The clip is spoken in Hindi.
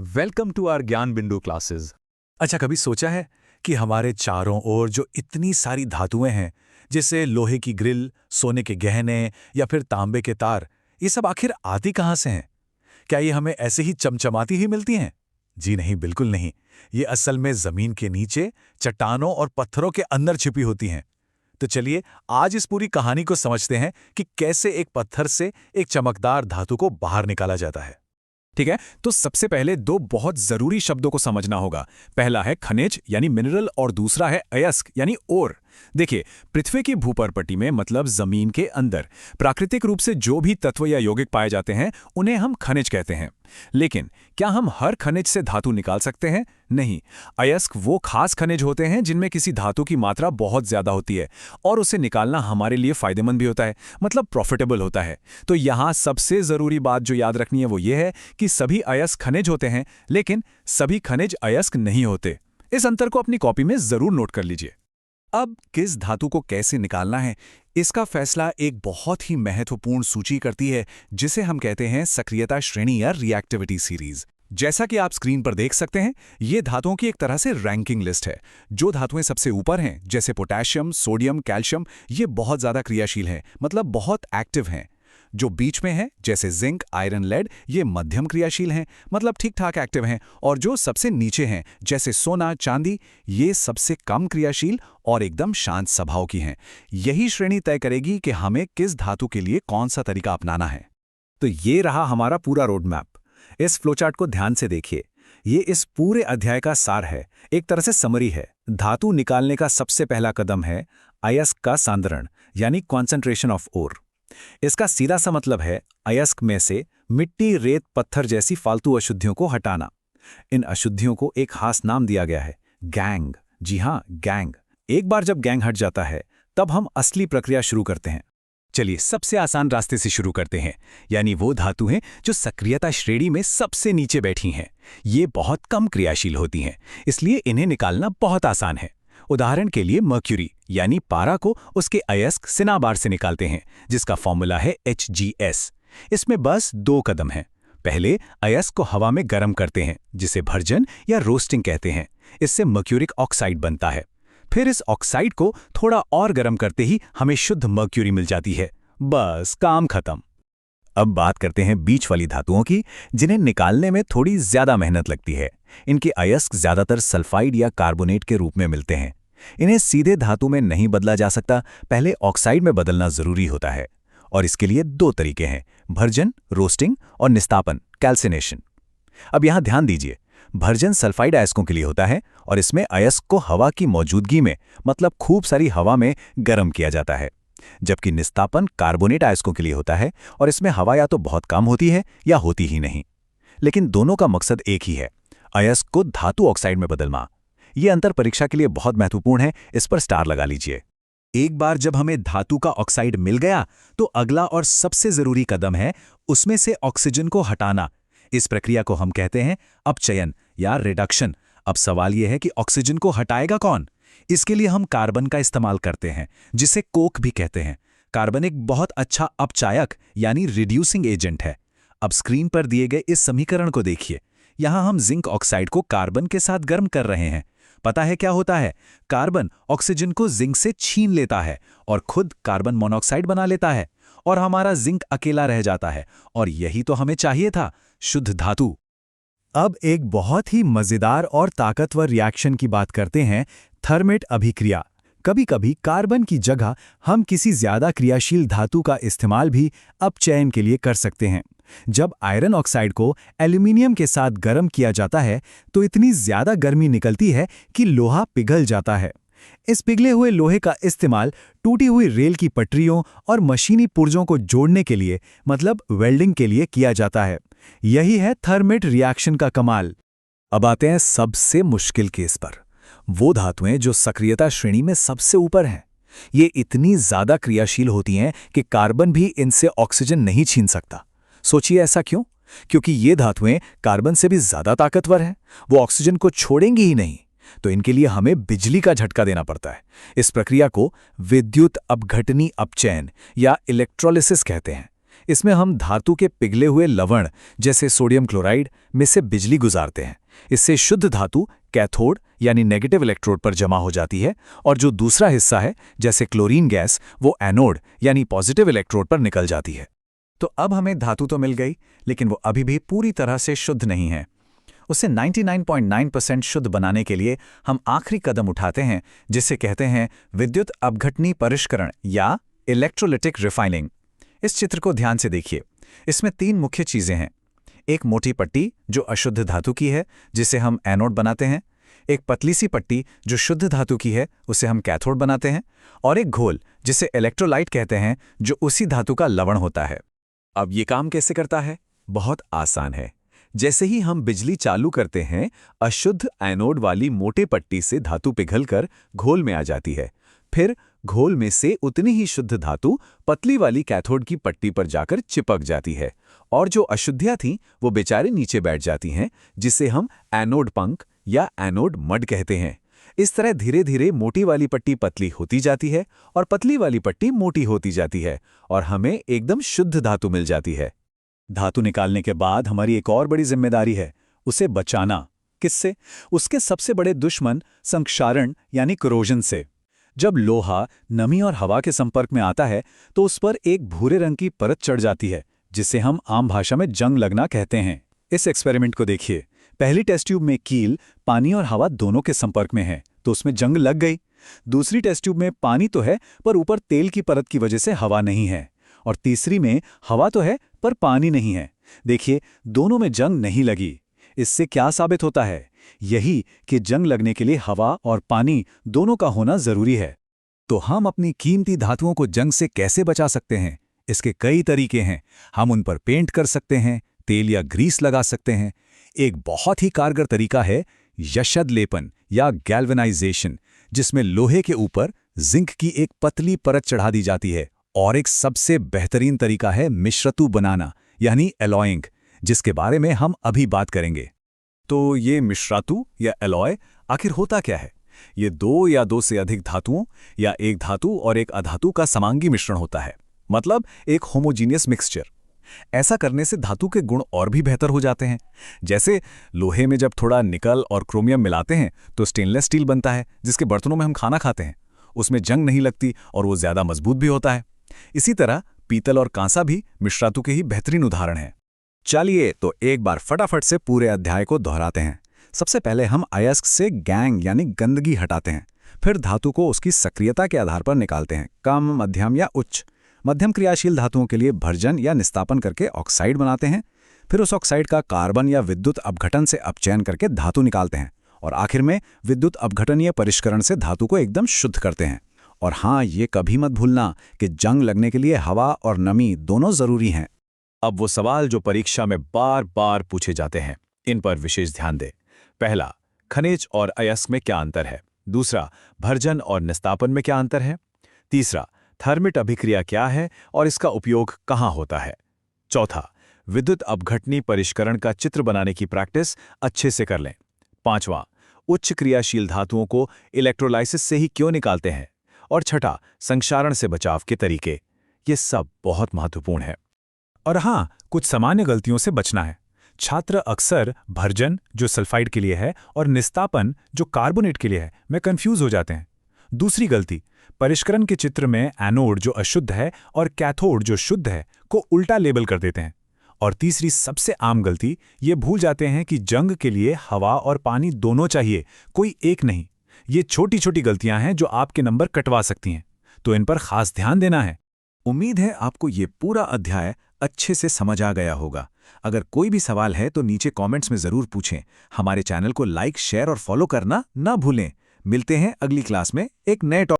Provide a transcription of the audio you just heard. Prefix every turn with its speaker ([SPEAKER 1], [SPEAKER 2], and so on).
[SPEAKER 1] वेलकम टू आवर ज्ञान बिंदु क्लासेस।
[SPEAKER 2] अच्छा, कभी सोचा है कि हमारे चारों ओर जो इतनी सारी धातुएं हैं, जैसे लोहे की ग्रिल, सोने के गहने या फिर तांबे के तार, ये सब आखिर आती कहाँ से हैं? क्या ये हमें ऐसे ही चमचमाती ही मिलती हैं? जी नहीं, बिल्कुल नहीं। ये असल में जमीन के नीचे, चट्टानों और पत्थरों के अंदर छिपी होती हैं। तो चलिए आज इस पूरी कहानी को समझते हैं कि कैसे एक पत्थर से एक चमकदार धातु को बाहर निकाला जाता है।
[SPEAKER 1] ठीक है, तो सबसे पहले दो बहुत जरूरी शब्दों को समझना होगा। पहला है खनिज यानी मिनरल और दूसरा है अयस्क यानी ओर। देखिए, पृथ्वी की भूपर्पटी में मतलब जमीन के अंदर प्राकृतिक रूप से जो भी तत्व या यौगिक पाए जाते हैं उन्हें हम खनिज कहते हैं। लेकिन क्या हम हर खनिज से धातु निकाल सकते हैं? नहीं। अयस्क वो खास खनिज होते हैं जिनमें किसी धातु की मात्रा बहुत ज्यादा होती है और उसे निकालना हमारे लिए फायदेमंद भी होता है, मतलब प्रॉफिटेबल होता है। तो यहाँ सबसे जरूरी बात जो याद रखनी है वो ये है कि सभी अयस्क खनिज होते हैं, लेकिन सभी खनिज अयस्क नहीं होते। इस अंतर को अपनी कॉपी में जरूर नोट कर लीजिए। अब किस धातु को कैसे निकालना है, इसका फैसला एक बहुत ही महत्वपूर्ण सूची करती है, जिसे हम कहते हैं सक्रियता श्रेणी या रिएक्टिविटी सीरीज। जैसा कि आप स्क्रीन पर देख सकते हैं, ये धातुओं की एक तरह से रैंकिंग लिस्ट है। जो धातुएं सबसे ऊपर हैं, जैसे पोटेशियम, सोडियम, कैल्शियम, ये बहुत ज्यादा क्रियाशील हैं, मतलब बहुत एक्टिव हैं। जो बीच में है, जैसे जिंक, आयरन, लेड, ये मध्यम क्रियाशील हैं, मतलब ठीक ठाक एक्टिव हैं। और जो सबसे नीचे हैं, जैसे सोना, चांदी, ये सबसे कम क्रियाशील और एकदम शांत स्वभाव की हैं। यही श्रेणी तय करेगी कि हमें किस धातु के लिए कौन सा तरीका अपनाना है। तो ये रहा हमारा पूरा रोड मैप। इस फ्लोचार्ट को ध्यान से देखिए। ये इस पूरे अध्याय का सार है, एक तरह से समरी है। धातु निकालने का सबसे पहला कदम है अयस्क का सांद्रण, यानी कॉन्सेंट्रेशन ऑफ ओर। इसका सीधा सा मतलब है अयस्क में से मिट्टी, रेत, पत्थर जैसी फालतू अशुद्धियों को हटाना। इन अशुद्धियों को एक खास नाम दिया गया है, गैंग। जी हां, गैंग। एक बार जब गैंग हट जाता है, तब हम असली प्रक्रिया शुरू करते हैं। चलिए सबसे आसान रास्ते से शुरू करते हैं, यानी वो धातु हैं जो सक्रियता श्रेणी में सबसे नीचे बैठी हैं। ये बहुत कम क्रियाशील होती हैं, इसलिए इन्हें निकालना बहुत आसान है। उदाहरण के लिए मर्क्यूरी यानी पारा को उसके अयस्क सिनाबार से निकालते हैं, जिसका फॉर्मूला है Hgs। इसमें बस 2 कदम हैं। पहले अयस्क को हवा में गर्म करते हैं, जिसे भर्जन या रोस्टिंग कहते हैं। इससे मर्क्यूरिक ऑक्साइड बनता है। फिर इस ऑक्साइड को थोड़ा और गर्म करते ही हमें शुद्ध मर्क्यूरी मिल जाती है। बस काम खत्म। अब बात करते हैं बीच वाली धातुओं की, जिन्हें निकालने में थोड़ी ज्यादा मेहनत लगती है। इनके अयस्क ज्यादातर सल्फाइड या कार्बोनेट के रूप में मिलते हैं। इन्हें सीधे धातु में नहीं बदला जा सकता, पहले ऑक्साइड में बदलना जरूरी होता है। और इसके लिए 2 तरीके हैं, भर्जन, रोस्टिंग, और निस्तापन, कैल्सिनेशन। अब यहां ध्यान दीजिए, भर्जन सल्फाइड अयस्कों के लिए होता है और इसमें अयस्क को हवा की मौजूदगी में, मतलब खूब सारी हवा में गर्म किया जाता है। जबकि निस्तापन कार्बोनेट अयस्कों के लिए होता है और इसमें हवा या तो बहुत कम होती है या होती ही नहीं। लेकिन दोनों का मकसद एक ही है, अयस्क को धातु ऑक्साइड में बदलना। ये अंतर परीक्षा के लिए बहुत महत्वपूर्ण है, इस पर स्टार लगा लीजिए। एक बार जब हमें धातु का ऑक्साइड मिल गया, तो अगला और सबसे जरूरी कदम है उसमें से ऑक्सीजन को हटाना। इस प्रक्रिया को हम कहते हैं अपचयन या रिडक्शन। अब सवाल यह है कि ऑक्सीजन को हटाएगा कौन? इसके लिए हम कार्बन का इस्तेमाल करते हैं, जिसे कोक भी कहते हैं। कार्बन एक बहुत अच्छा अपचायक यानी रिड्यूसिंग एजेंट है। अब स्क्रीन पर दिए गए इस समीकरण को देखिए। यहां हम जिंक ऑक्साइड को कार्बन के साथ गर्म कर रहे हैं। पता है क्या होता है? कार्बन ऑक्सीजन को जिंक से छीन लेता है और खुद कार्बन मोनोऑक्साइड बना लेता है, और हमारा जिंक अकेला रह जाता है। और यही तो हमें चाहिए था, शुद्ध धातु। अब एक बहुत ही मजेदार और ताकतवर रिएक्शन की बात करते हैं, थर्मेट अभिक्रिया। कभी कभी कार्बन की जगह हम किसी ज्यादा क्रियाशील धातु का इस्तेमाल भी अपचयन के लिए कर सकते हैं। जब आयरन ऑक्साइड को एल्यूमिनियम के साथ गर्म किया जाता है, तो इतनी ज्यादा गर्मी निकलती है कि लोहा पिघल जाता है। इस पिघले हुए लोहे का इस्तेमाल टूटी हुई रेल की पटरियों और मशीनी पुर्जों को जोड़ने के लिए, मतलब वेल्डिंग के लिए किया जाता है। यही है थर्मेट रिएक्शन का कमाल। अब आते हैं सबसे मुश्किल केस पर, वो धातुएं जो सक्रियता श्रेणी में सबसे ऊपर हैं। ये इतनी ज्यादा क्रियाशील होती हैं कि कार्बन भी इनसे ऑक्सीजन नहीं छीन सकता। सोचिए ऐसा क्यों? क्योंकि ये धातुएं कार्बन से भी ज्यादा ताकतवर हैं, वो ऑक्सीजन को छोड़ेंगी ही नहीं। तो इनके लिए हमें बिजली का झटका देना पड़ता है। इस प्रक्रिया को विद्युत अपघटनी अपचयन या इलेक्ट्रोलिसिस कहते हैं। इसमें हम धातु के पिघले हुए लवण जैसे सोडियम क्लोराइड में से बिजली गुजारते हैं। इससे शुद्ध धातु कैथोड यानी नेगेटिव इलेक्ट्रोड पर जमा हो जाती है और जो दूसरा हिस्सा है जैसे क्लोरीन गैस वो एनोड यानी पॉजिटिव इलेक्ट्रोड पर निकल जाती है। तो अब हमें धातु तो मिल गई, लेकिन वो अभी भी पूरी तरह से शुद्ध नहीं है। उसे 99.9% शुद्ध बनाने के लिए हम आखिरी कदम उठाते हैं जिसे कहते हैं विद्युत अपघटनी परिष्करण या इलेक्ट्रोलिटिक रिफाइनिंग। इस चित्र को ध्यान से देखिए। इसमें 3 मुख्य चीजें हैं। एक मोटी पट्टी जो अशुद्ध धातु की है जिसे हम एनोड बनाते हैं, एक पतली सी पट्टी जो शुद्ध धातु की है उसे हम कैथोड बनाते हैं, और एक घोल जिसे इलेक्ट्रोलाइट कहते हैं जो उसी धातु का लवण होता है। अब ये काम कैसे करता है? बहुत आसान है। जैसे ही हम बिजली चालू करते हैं, अशुद्ध एनोड वाली मोटे पट्टी से धातु पिघलकर घोल में आ जाती है। फिर घोल में से उतनी ही शुद्ध धातु पतली वाली कैथोड की पट्टी पर जाकर चिपक जाती है, और जो अशुद्धियां थीं वो बेचारे नीचे बैठ जाती हैं, जिसे हम एनोड पंख या एनोड मड कहते हैं। इस तरह धीरे धीरे मोटी वाली पट्टी पतली होती जाती है और पतली वाली पट्टी मोटी होती जाती है, और हमें एकदम शुद्ध धातु मिल जाती है। धातु निकालने के बाद हमारी एक और बड़ी जिम्मेदारी है, उसे बचाना। किससे? उसके सबसे बड़े दुश्मन संक्षारण यानी कोरोजन से। जब लोहा नमी और हवा के संपर्क में आता है तो उस पर एक भूरे रंग की परत चढ़ जाती है, जिसे हम आम भाषा में जंग लगना कहते हैं। इस एक्सपेरिमेंट को देखिए। पहली टेस्ट ट्यूब में कील पानी और हवा दोनों के संपर्क में है तो उसमें जंग लग गई। दूसरी टेस्ट ट्यूब में पानी तो है पर ऊपर तेल की परत की वजह से हवा नहीं है, और तीसरी में हवा तो है पर पानी नहीं है। देखिए, दोनों में जंग नहीं लगी। इससे क्या साबित होता है? यही कि जंग लगने के लिए हवा और पानी दोनों का होना जरूरी है। तो हम अपनी कीमती धातुओं को जंग से कैसे बचा सकते हैं? इसके कई तरीके हैं। हम उन पर पेंट कर सकते हैं, तेल या ग्रीस लगा सकते हैं। एक बहुत ही कारगर तरीका है यशद लेपन या गैल्वेनाइजेशन, जिसमें लोहे के ऊपर जिंक की एक पतली परत चढ़ा दी जाती है। और एक सबसे बेहतरीन तरीका है मिश्रतु बनाना यानी एलॉइंग, जिसके बारे में हम अभी बात करेंगे। तो ये मिश्रातु या एलॉय आखिर होता क्या है? ये 2 या 2 से अधिक धातुओं या एक धातु और एक अधातु का समांगी मिश्रण होता है, मतलब एक होमोजीनियस मिक्सचर। ऐसा करने से धातु के गुण और भी बेहतर हो जाते हैं। जैसे लोहे में जब थोड़ा निकल और क्रोमियम मिलाते हैं तो स्टेनलेस स्टील बनता है, जिसके बर्तनों में हम खाना खाते हैं। उसमें जंग नहीं लगती और वो ज्यादा मजबूत भी होता है। इसी तरह पीतल और कांसा भी मिश्रातु के ही बेहतरीन उदाहरण हैं। चलिए तो एक बार फटाफट से पूरे अध्याय को दोहराते हैं। सबसे पहले हम अयस्क से गैंग यानी गंदगी हटाते हैं। फिर धातु को उसकी सक्रियता के आधार पर निकालते हैं, कम, मध्यम या उच्च। मध्यम क्रियाशील धातुओं के लिए भर्जन या निस्तापन करके ऑक्साइड बनाते हैं। फिर उस ऑक्साइड का कार्बन या विद्युत अपघटन से अपचयन करके धातु निकालते हैं, और आखिर में विद्युत अपघटनीय परिष्करण से धातु को एकदम शुद्ध करते हैं। और हाँ, ये कभी मत भूलना कि जंग लगने के लिए हवा और नमी दोनों जरूरी हैं। अब वो सवाल जो परीक्षा में बार बार पूछे जाते हैं, इन पर विशेष ध्यान दें। पहला, खनिज और अयस्क में क्या अंतर है? दूसरा, भर्जन और निस्तापन में क्या अंतर है? तीसरा, थर्मिट अभिक्रिया क्या है और इसका उपयोग कहाँ होता है? चौथा, विद्युत अपघटनी परिष्करण का चित्र बनाने की प्रैक्टिस अच्छे से कर लें। पांचवां, उच्च क्रियाशील धातुओं को इलेक्ट्रोलाइसिस से ही क्यों निकालते हैं? और छठा, संक्षारण से बचाव के तरीके। ये सब बहुत महत्वपूर्ण है। और हाँ, कुछ सामान्य गलतियों से बचना है। छात्र अक्सर भर्जन, जो सल्फाइड के लिए है, और निस्तापन, जो कार्बोनेट के लिए है, में कंफ्यूज हो जाते हैं। दूसरी गलती, परिष्करण के चित्र में एनोड जो अशुद्ध है और कैथोड जो शुद्ध है को उल्टा लेबल कर देते हैं। और तीसरी सबसे आम गलती, ये भूल जाते हैं कि जंग के लिए हवा और पानी दोनों चाहिए, कोई एक नहीं। ये छोटी छोटी गलतियां हैं जो आपके नंबर कटवा सकती हैं, तो इन पर खास ध्यान देना है। उम्मीद है आपको ये पूरा अध्याय अच्छे से समझ आ गया होगा। अगर कोई भी सवाल है तो नीचे कमेंट्स में जरूर पूछें। हमारे चैनल को लाइक, शेयर और फॉलो करना ना भूलें। मिलते हैं अगली क्लास में एक नए टॉपिक